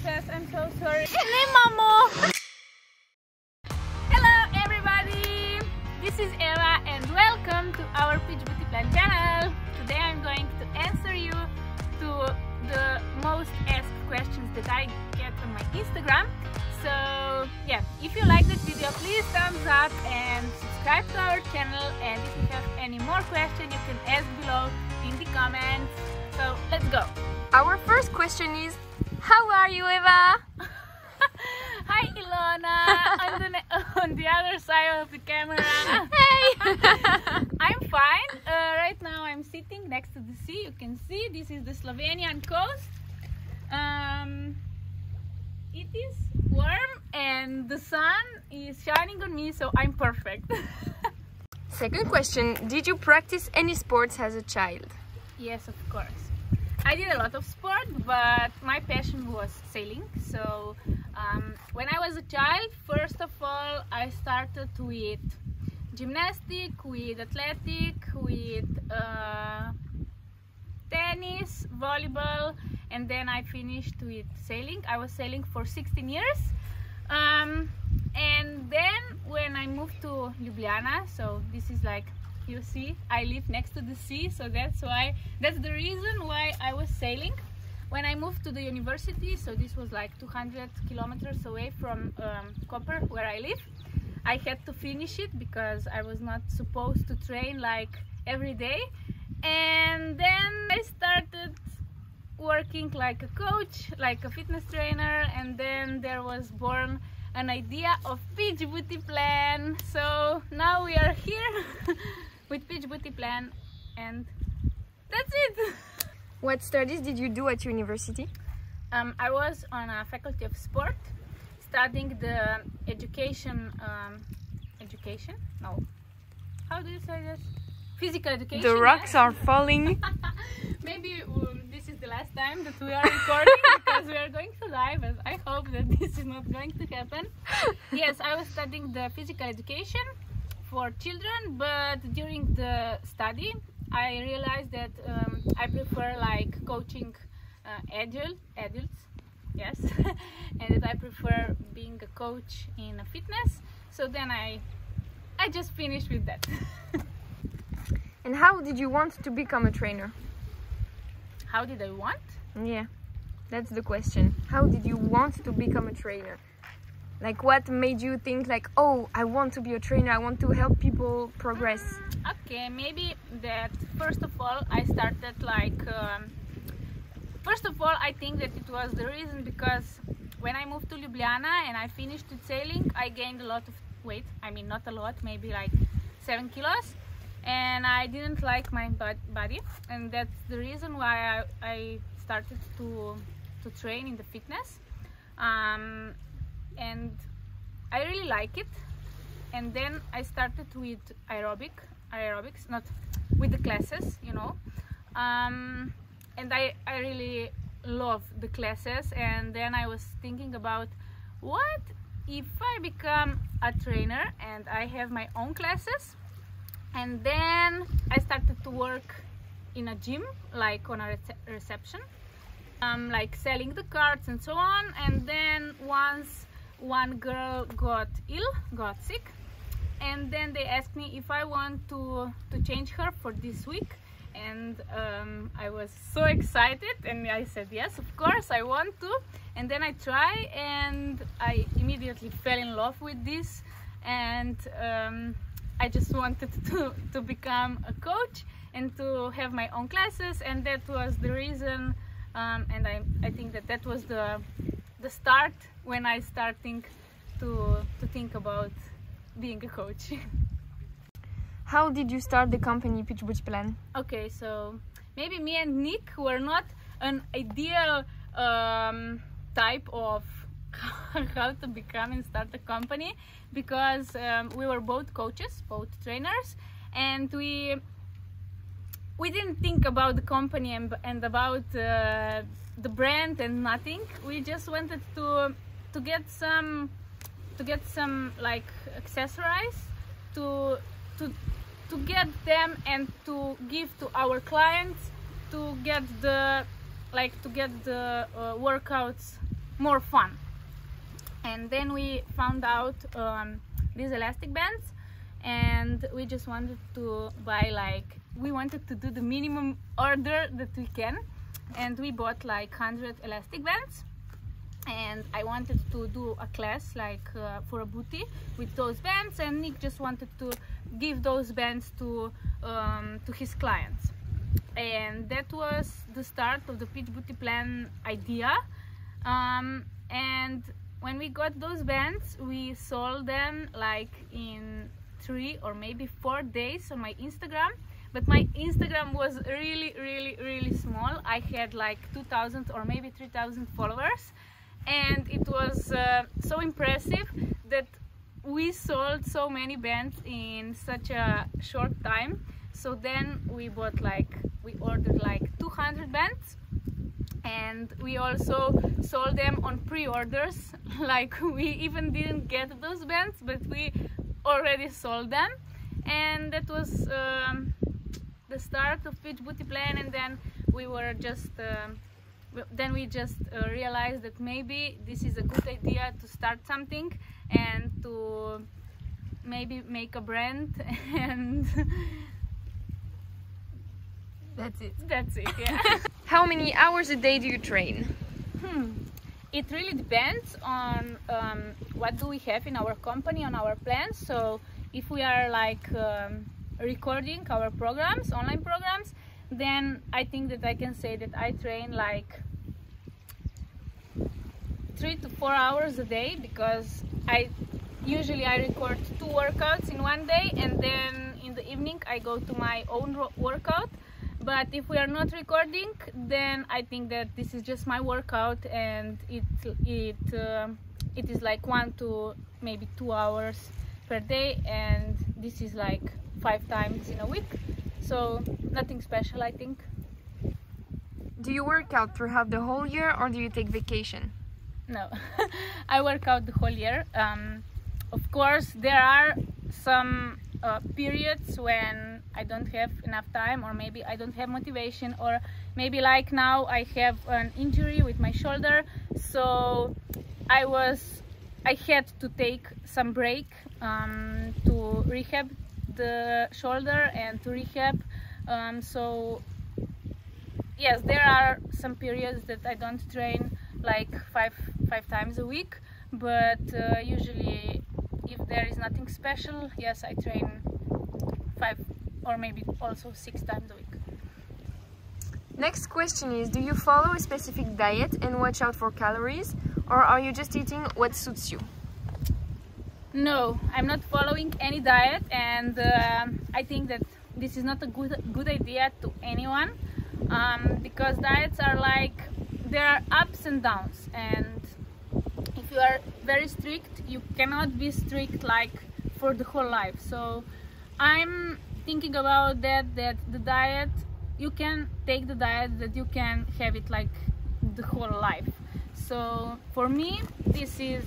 fast. I'm so sorry. Hey, Mamo! Hello, everybody! This is Eva, and welcome to our Peach Beauty Plan channel. Today I'm going to answer you to the most asked questions that I get on my Instagram. So yeah, if you like this video, please thumbs up and subscribe to our channel. And if you have any more questions, you can ask below in the comments. So let's go. Our first question is, how are you, Eva? Hi, Ilona, on the other side of the camera. Hey! I'm fine. Right now I'm sitting next to the sea. You can see this is the Slovenian coast. It is warm and the sun is shining on me, so I'm perfect. Second question, did you practice any sports as a child? Yes, of course. I did a lot of sport, but my passion was sailing. So when I was a child, first of all, I started with gymnastics, with athletic, with tennis, volleyball, and then I finished with sailing. I was sailing for 16 years. And then when I moved to Ljubljana, so this is like, you see, I live next to the sea, so that's the reason why I was sailing. When I moved to the university, so this was like 200 kilometers away from Koper, where I live, I had to finish it because I was not supposed to train like every day. And then I started working like a coach, like a fitness trainer, and then there was born an idea of Peach Beauty Plan. So now we are here with Peach Beauty Plan, and that's it. What studies did you do at university? I was on a faculty of sport, studying the education. No, how do you say this? Physical education. The rocks are falling. Maybe this is the last time that we are recording because we are going to die, but I hope that this is not going to happen. Yes, I was studying the physical education for children, but during the study I realized that I prefer like coaching adults, yes, and that I prefer being a coach in a fitness. So then I just finished with that. And how did you want to become a trainer? How did I want? Yeah, that's the question. How did you want to become a trainer? Like, what made you think like, oh, I want to be a trainer, I want to help people progress? Okay, maybe that first of all I started like first of all I think that it was the reason because when I moved to Ljubljana and I finished with sailing, I gained a lot of weight. I mean, not a lot, maybe like 7 kilos, and I didn't like my body, and that's the reason why I started to train in the fitness, and I really like it. And then I started with aerobics, not with the classes, you know, and I really love the classes. And then I was thinking about, what if I become a trainer and I have my own classes? And then I started to work in a gym, like on a reception, like selling the cards and so on. And then once one girl got sick, and then they asked me if I want to change her for this week. And I was so excited, and I said yes, of course I want to. And then I try, and I immediately fell in love with this, and I just wanted to become a coach and to have my own classes, and that was the reason. And I think that was the start when I starting to think about being a coach. How did you start the company Peach Beauty Plan? Okay, so maybe me and Nick were not an ideal type of how to become and start a company, because we were both coaches, both trainers, and we didn't think about the company and about the brand and nothing. We just wanted to get some like accessories to get them and to give to our clients, to get the workouts more fun. And then we found out these elastic bands, and we just wanted to buy, like, we wanted to do the minimum order that we can, and we bought like 100 elastic bands. And I wanted to do a class like for a booty with those bands, and Nick just wanted to give those bands to his clients. And that was the start of the Peach Booty Plan idea. And when we got those bands, we sold them like in 3 or maybe 4 days on my Instagram. But my Instagram was really small. I had like 2,000 or maybe 3,000 followers. And it was so impressive that we sold so many bands in such a short time. So then we bought we ordered like 200 bands, and we also sold them on pre-orders. Like, we even didn't get those bands, but we already sold them. And that was the start of Peach Booty Plan. And then we were just we just realized that maybe this is a good idea to start something and to maybe make a brand. And That's it. that's it, yeah. How many hours a day do you train? It really depends on what do we have in our company, on our plans. So if we are like recording our programs, online programs, then I think that I can say that I train like 3 to 4 hours a day, because usually I record 2 workouts in one day, and then in the evening I go to my own workout. But if we are not recording, then I think that this is just my workout, and it is like 1 to maybe 2 hours per day, and this is like 5 times in a week. So nothing special, I think. Do you work out throughout the whole year, or do you take vacation? No, I work out the whole year. Of course, there are some periods when I don't have enough time, or maybe I don't have motivation, or maybe like now I have an injury with my shoulder, so I had to take some break to rehab the shoulder and to rehab. So yes, there are some periods that I don't train like five times a week, but usually if there is nothing special, yes, I train 5 or maybe also 6 times a week. Next question is, do you follow a specific diet and watch out for calories, or are you just eating what suits you? No, I'm not following any diet, and I think that this is not a good idea to anyone, because diets are like, there are ups and downs, and if you are very strict, you cannot be strict like for the whole life. So I'm thinking about that the diet, you can take the diet that you can have it like the whole life. So for me, this is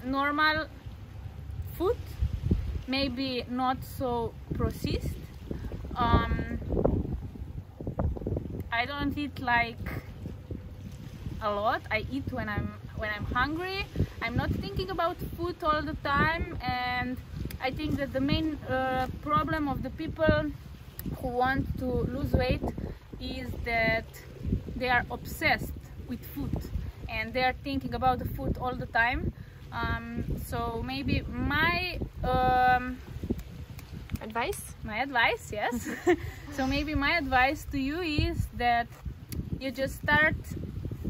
normal food, maybe not so processed. I don't eat like a lot. I eat when I'm hungry. I'm not thinking about food all the time, and I think that the main problem of the people who want to lose weight is that they are obsessed with food, and they are thinking about the food all the time. So maybe my advice, yes. So maybe my advice to you is that you just start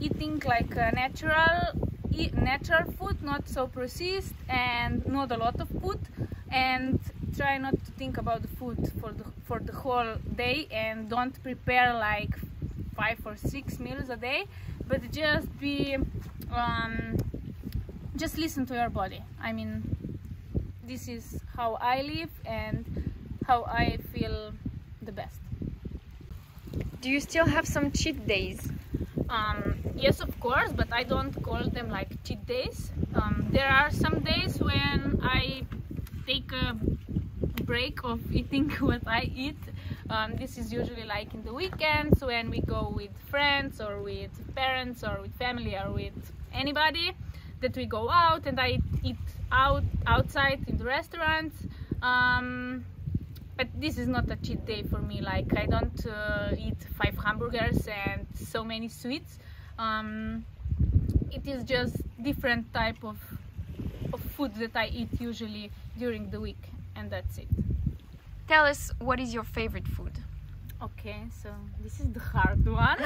eating like a natural food, not so processed and not a lot of food, and try not to think about the food for the whole day, and don't prepare like 5 or 6 meals a day, but just be just listen to your body. I mean, this is how I live and how I feel the best. Do you still have some cheat days? Yes, of course, but I don't call them like cheat days. There are some days when I take a break of eating what I eat. This is usually like in the weekends when we go with friends or with parents or with family or with anybody, that we go out and I eat outside in the restaurants. But this is not a cheat day for me. Like, I don't eat 5 hamburgers and so many sweets. It is just different type of food that I eat usually during the week, and that's it. Tell us, what is your favorite food? Okay, so this is the hard one.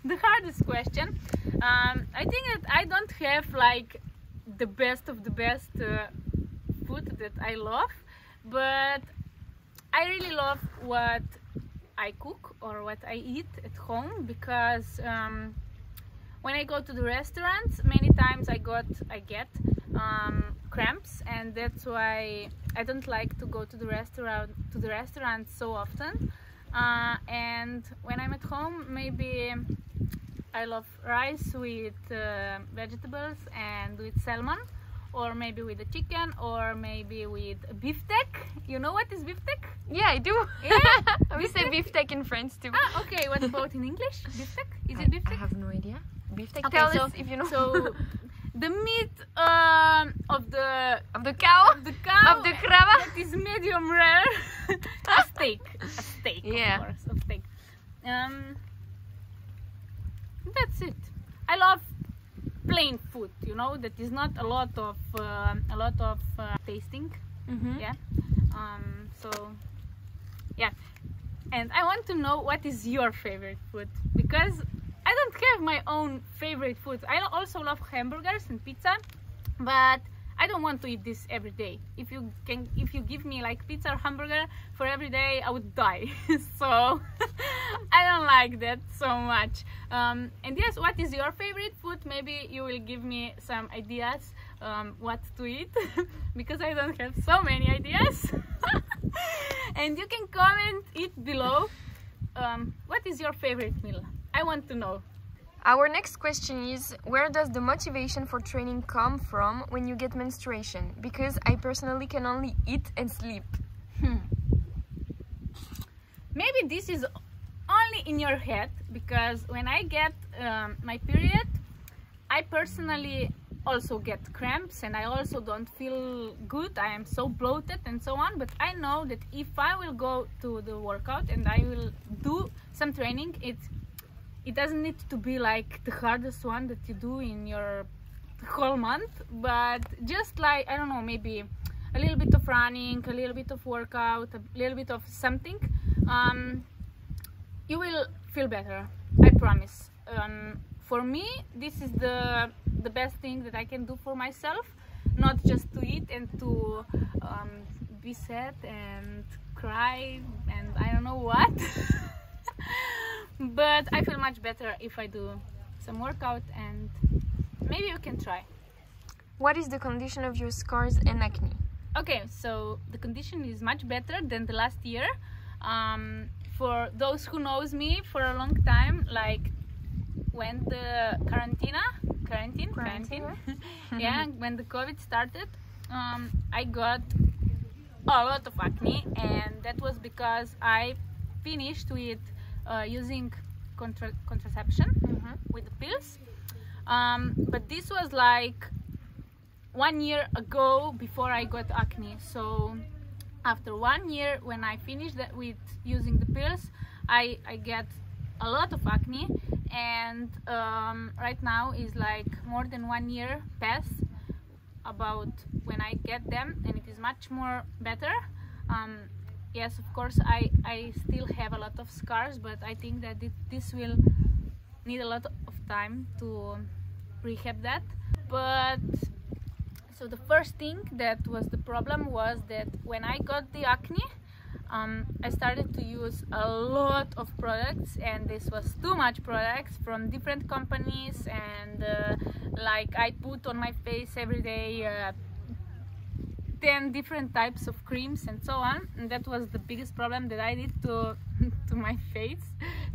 The hardest question. I think that I don't have like the best of the best food that I love, but I really love what I cook or what I eat at home, because when I go to the restaurants, many times I get cramps, and that's why I don't like to go to the restaurant so often. And when I'm at home, maybe I love rice with vegetables and with salmon, or maybe with a chicken, or maybe with a beefsteak. You know what is beefsteak? Yeah, I do. Yeah? We say beefsteak in France too. Ah, okay. What about in English? Beefsteak? Is it beefsteak? I have no idea. Beefsteak. Okay, Tell so, us if you know. So the meat of the cow, of the cow, of the krabba, that is medium rare. a steak, yeah. Of course, a steak. That's it. I love plain food, you know, that is not a lot of tasting. Yeah. So yeah, and I want to know what is your favorite food, because I don't have my own favorite food. I also love hamburgers and pizza, but I don't want to eat this every day. If you give me like pizza or hamburger for every day, I would die. So I don't like that so much. And yes, what is your favorite food? Maybe you will give me some ideas what to eat, because I don't have so many ideas. And you can comment it below. What is your favorite meal? I want to know. Our next question is, where does the motivation for training come from when you get menstruation? Because I personally can only eat and sleep. Maybe this is only in your head, because when I get my period, I personally also get cramps, and I also don't feel good. I am so bloated and so on. But I know that if I will go to the workout and I will do some training, it doesn't need to be like the hardest one that you do in your whole month, but just like, I don't know, maybe a little bit of running, a little bit of workout, a little bit of something, you will feel better, I promise. For me, this is the best thing that I can do for myself, not just to eat and to be sad and cry and I don't know what. But I feel much better if I do some workout, and maybe you can try. What is the condition of your scars and acne? Okay, so the condition is much better than the last year. For those who knows me for a long time, like when the quarantine, yeah, when the COVID started, I got a lot of acne, and that was because I finished with using contraception with the pills, but this was like 1 year ago, before I got acne. So after 1 year, when I finished with using the pills, I get a lot of acne, and right now is like more than 1 year past about when I get them, and it is much more better. Yes, of course, I still have a lot of scars, but I think that this will need a lot of time to rehab that. But so the first thing that was the problem was that when I got the acne, I started to use a lot of products, and this was too much products from different companies, and like I put on my face every day 10 different types of creams and so on, and that was the biggest problem that I did to my face,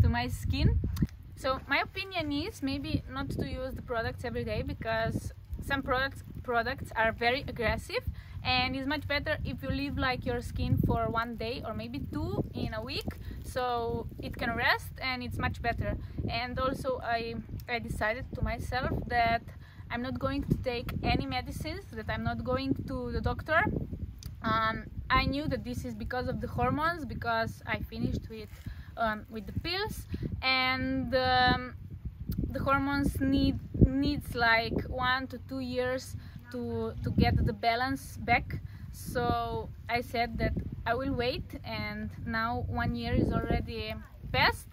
to my skin. So my opinion is maybe not to use the products every day, because some products are very aggressive, and it's much better if you leave like your skin for 1 day or maybe 2 in a week, so it can rest, and it's much better. And also I decided to myself that I'm not going to take any medicines, that I'm not going to the doctor. I knew that this is because of the hormones, because I finished with the pills, and the hormones needs like 1 to 2 years to get the balance back. So I said that I will wait, and now 1 year is already passed,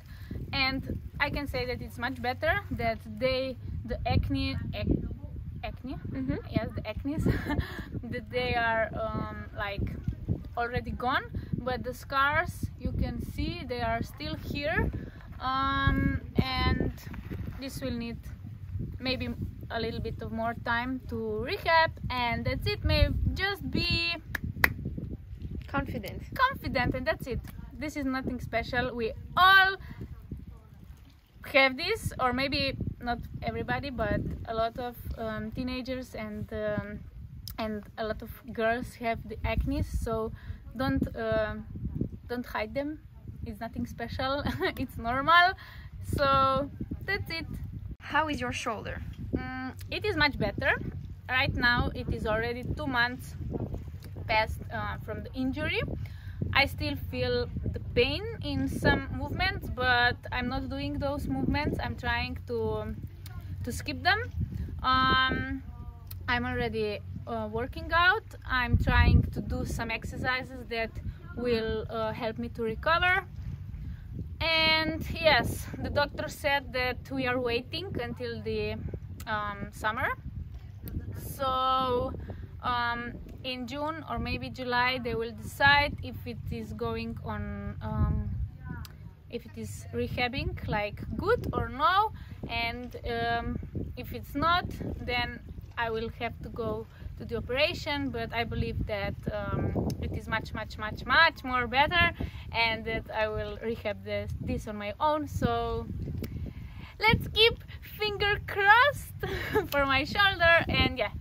and I can say that it's much better, that the acne, yes, the acne, that they are like already gone, but the scars, you can see they are still here, and this will need maybe a little bit of more time to rehab, and that's it. May just be confident, and that's it. This is nothing special. We all have this, or maybe not everybody, but a lot of teenagers and a lot of girls have the acne, so don't hide them. It's nothing special. It's normal. So that's it. How is your shoulder? It is much better. Right now it is already 2 months past from the injury. I still feel the pain in some movements, but I'm not doing those movements. I'm trying to skip them. I'm already working out. I'm trying to do some exercises that will help me to recover. And yes, the doctor said that we are waiting until the summer. So in June or maybe July they will decide if it is going on, if it is rehabbing like good or no, and if it's not, then I will have to go to the operation. But I believe that it is much more better, and that I will rehab this on my own. So let's keep finger crossed for my shoulder. And yeah,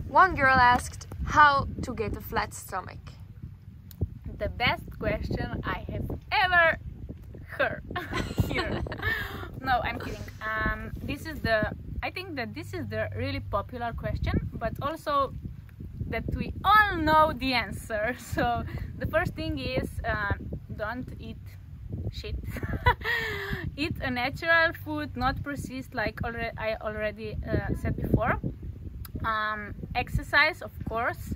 one girl asked how to get a flat stomach. The best question I have ever heard here. No, I'm kidding. I think that this is the really popular question, but also that we all know the answer. So the first thing is don't eat shit. Eat a natural food, not processed, like I already said before. Exercise, of course,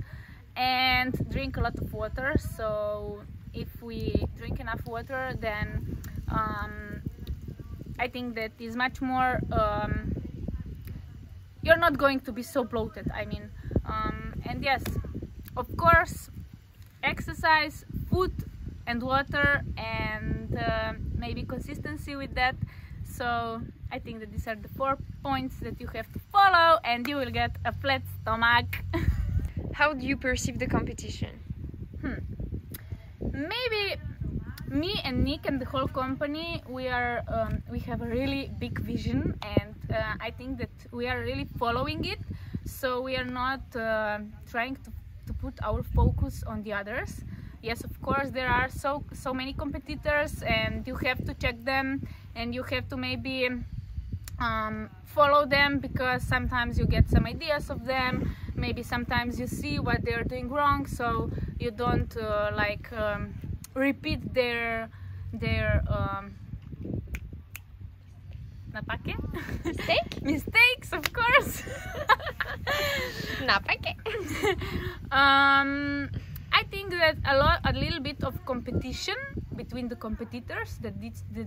and drink a lot of water. So if we drink enough water, then I think that is much more, you're not going to be so bloated, I mean. And yes, of course, exercise, food and water, and maybe consistency with that. So I think that these are the 4 points that you have to follow, and you will get a flat stomach. How do you perceive the competition? Maybe me and Nick and the whole company, we have a really big vision, and I think that we are really following it. So we are not trying to put our focus on the others. Yes, of course, there are so many competitors, and you have to check them, and you have to maybe follow them, because sometimes you get some ideas of them. Maybe sometimes you see what they are doing wrong, so you don't repeat their mistakes, of course. I think that a little bit of competition between the competitors, that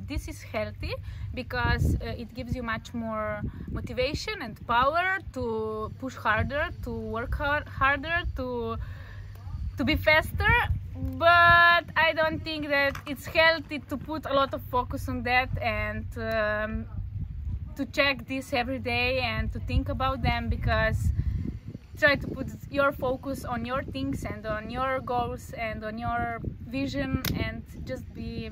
this is healthy, because it gives you much more motivation and power to push harder, to work harder, to be faster. But I don't think that it's healthy to put a lot of focus on that, and to check this every day and to think about them, because try to put your focus on your things and on your goals and on your vision, and just be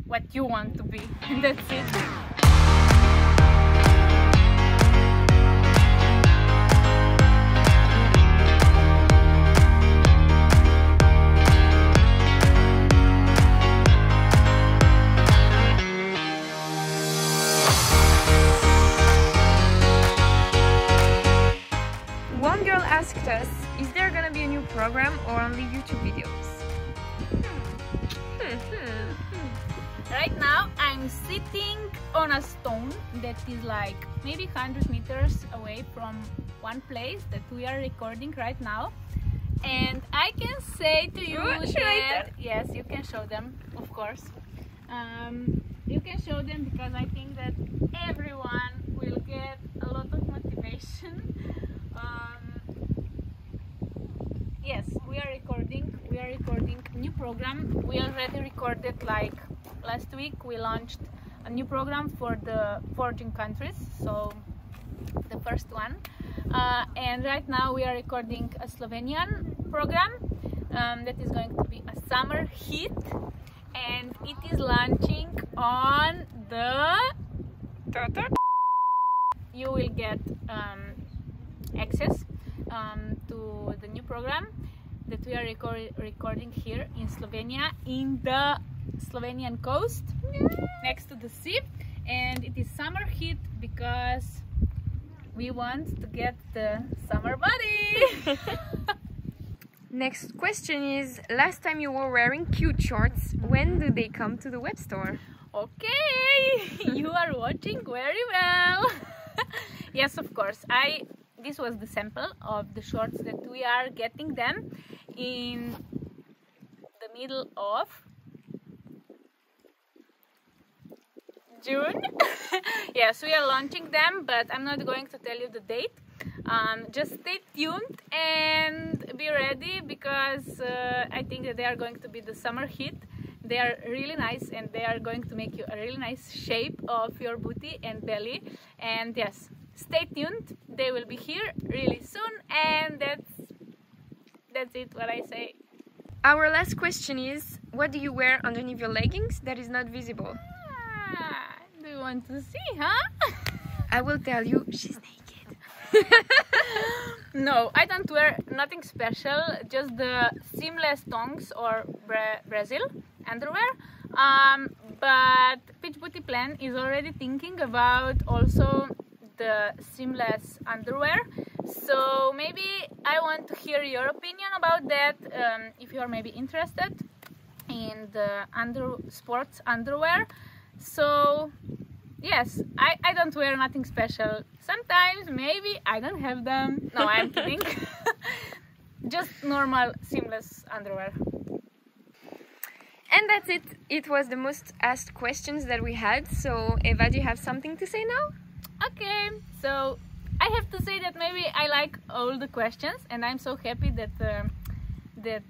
what you want to be, and that's it. test us, is there gonna be a new program or only YouTube videos? Right now I'm sitting on a stone that is like maybe 100 meters away from one place that we are recording right now, and I can say to you that yes, you can show them, of course. You can show them because I think that everyone will get a lot of motivation. Yes, we are recording a new program. We already recorded, like last week we launched a new program for the foraging countries, so the first one, and right now we are recording a Slovenian program that is going to be a summer hit, and it is launching on the you will get access to the new program that we are recording here in Slovenia, in the Slovenian coast, next to the sea, and it is summer heat because we want to get the summer body. Next question is, last time you were wearing cute shorts, when do they come to the web store? Okay, you are watching very well. Yes, of course. This was the sample of the shorts that we are getting them in the middle of June. Yes, we are launching them, but I'm not going to tell you the date. Just stay tuned and be ready, because I think that they are going to be the summer hit. They are really nice and they are going to make you a really nice shape of your booty and belly. And yes, stay tuned. They will be here really soon, and that's it what I say. Our last question is, what do you wear underneath your leggings that is not visible? Do you want to see, huh? I will tell you, she's naked. No, I don't wear nothing special, just the seamless tongs or Brazil underwear. But Peach Booty Plan is already thinking about also the seamless underwear. So maybe I want to hear your opinion about that, if you are maybe interested in the sports underwear. So yes, I don't wear nothing special. Sometimes maybe I don't have them. No, I'm kidding. Just normal seamless underwear. And that's it. It was the most asked questions that we had. So Eva, do you have something to say now? Okay, so I have to say that maybe I like all the questions, and I'm so happy that that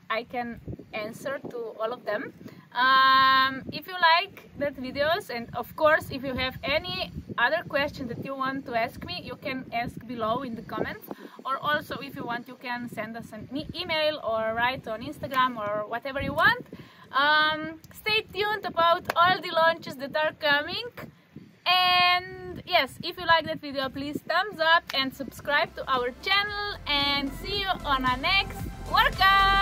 I can answer to all of them. If you like that videos, and of course if you have any other question that you want to ask me, you can ask below in the comments, or also if you want you can send us an email or write on Instagram or whatever you want. Stay tuned about all the launches that are coming, and yes, if you like that video, please thumbs up and subscribe to our channel, and see you on our next workout.